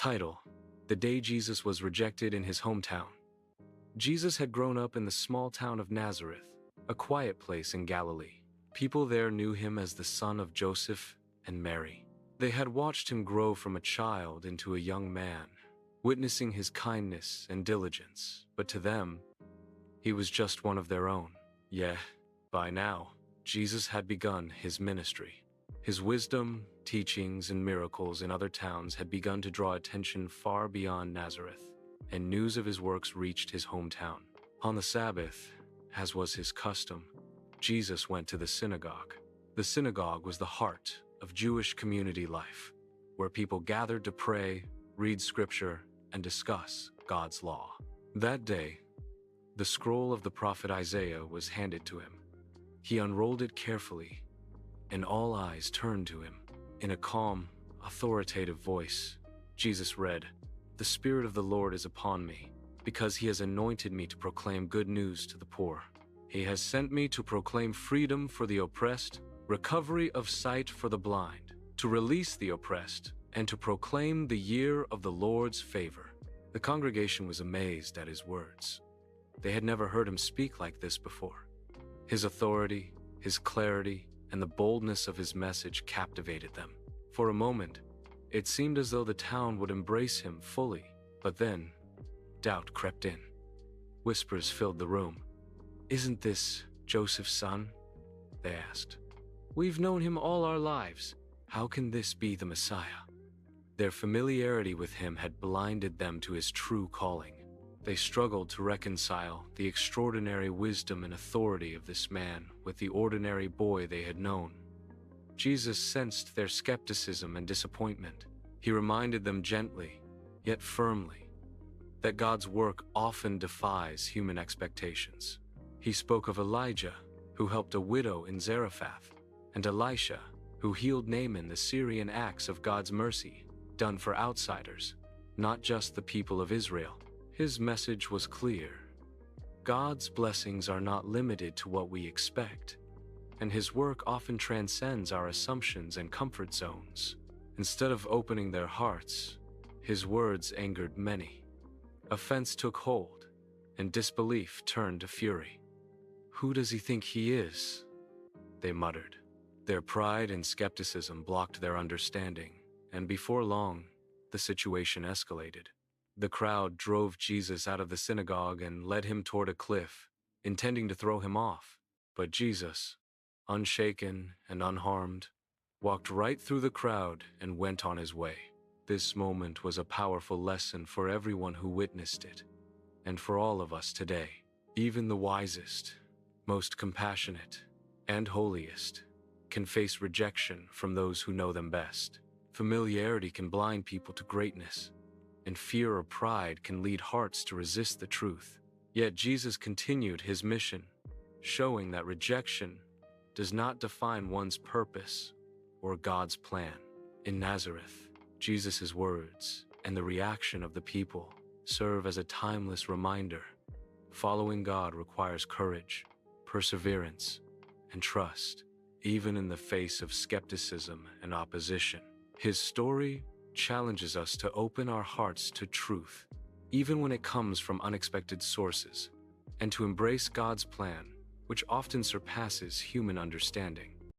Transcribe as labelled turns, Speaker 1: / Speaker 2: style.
Speaker 1: Title: The Day Jesus Was Rejected in His Hometown. Jesus had grown up in the small town of Nazareth, a quiet place in Galilee. People there knew him as the son of Joseph and Mary. They had watched him grow from a child into a young man, witnessing his kindness and diligence, but to them, he was just one of their own. Yet, by now, Jesus had begun his ministry. His wisdom, teachings, and miracles in other towns had begun to draw attention far beyond Nazareth, and news of his works reached his hometown. On the Sabbath, as was his custom, Jesus went to the synagogue. The synagogue was the heart of Jewish community life, where people gathered to pray, read scripture, and discuss God's law. That day, the scroll of the prophet Isaiah was handed to him. He unrolled it carefully, and all eyes turned to him. In a calm, authoritative voice, Jesus read, "The Spirit of the Lord is upon me, because he has anointed me to proclaim good news to the poor. He has sent me to proclaim freedom for the oppressed, recovery of sight for the blind, to release the oppressed, and to proclaim the year of the Lord's favor." The congregation was amazed at his words. They had never heard him speak like this before. His authority, his clarity, and the boldness of his message captivated them. For a moment, it seemed as though the town would embrace him fully, but then, doubt crept in. Whispers filled the room. "Isn't this Joseph's son?" they asked. "We've known him all our lives. How can this be the Messiah?" Their familiarity with him had blinded them to his true calling. They struggled to reconcile the extraordinary wisdom and authority of this man with the ordinary boy they had known. Jesus sensed their skepticism and disappointment. He reminded them gently, yet firmly, that God's work often defies human expectations. He spoke of Elijah, who helped a widow in Zarephath, and Elisha, who healed Naaman, the Syrian acts of God's mercy, done for outsiders, not just the people of Israel. His message was clear. God's blessings are not limited to what we expect, and his work often transcends our assumptions and comfort zones. Instead of opening their hearts, his words angered many. Offense took hold, and disbelief turned to fury. "Who does he think he is?" they muttered. Their pride and skepticism blocked their understanding, and before long, the situation escalated. The crowd drove Jesus out of the synagogue and led him toward a cliff, intending to throw him off. But Jesus, unshaken and unharmed, walked right through the crowd and went on his way. This moment was a powerful lesson for everyone who witnessed it, and for all of us today. Even the wisest, most compassionate, and holiest can face rejection from those who know them best. Familiarity can blind people to greatness, and fear or pride can lead hearts to resist the truth. Yet Jesus continued his mission, showing that rejection does not define one's purpose or God's plan. In Nazareth, Jesus' words and the reaction of the people serve as a timeless reminder. Following God requires courage, perseverance, and trust, even in the face of skepticism and opposition. His story challenges us to open our hearts to truth, even when it comes from unexpected sources, and to embrace God's plan, which often surpasses human understanding.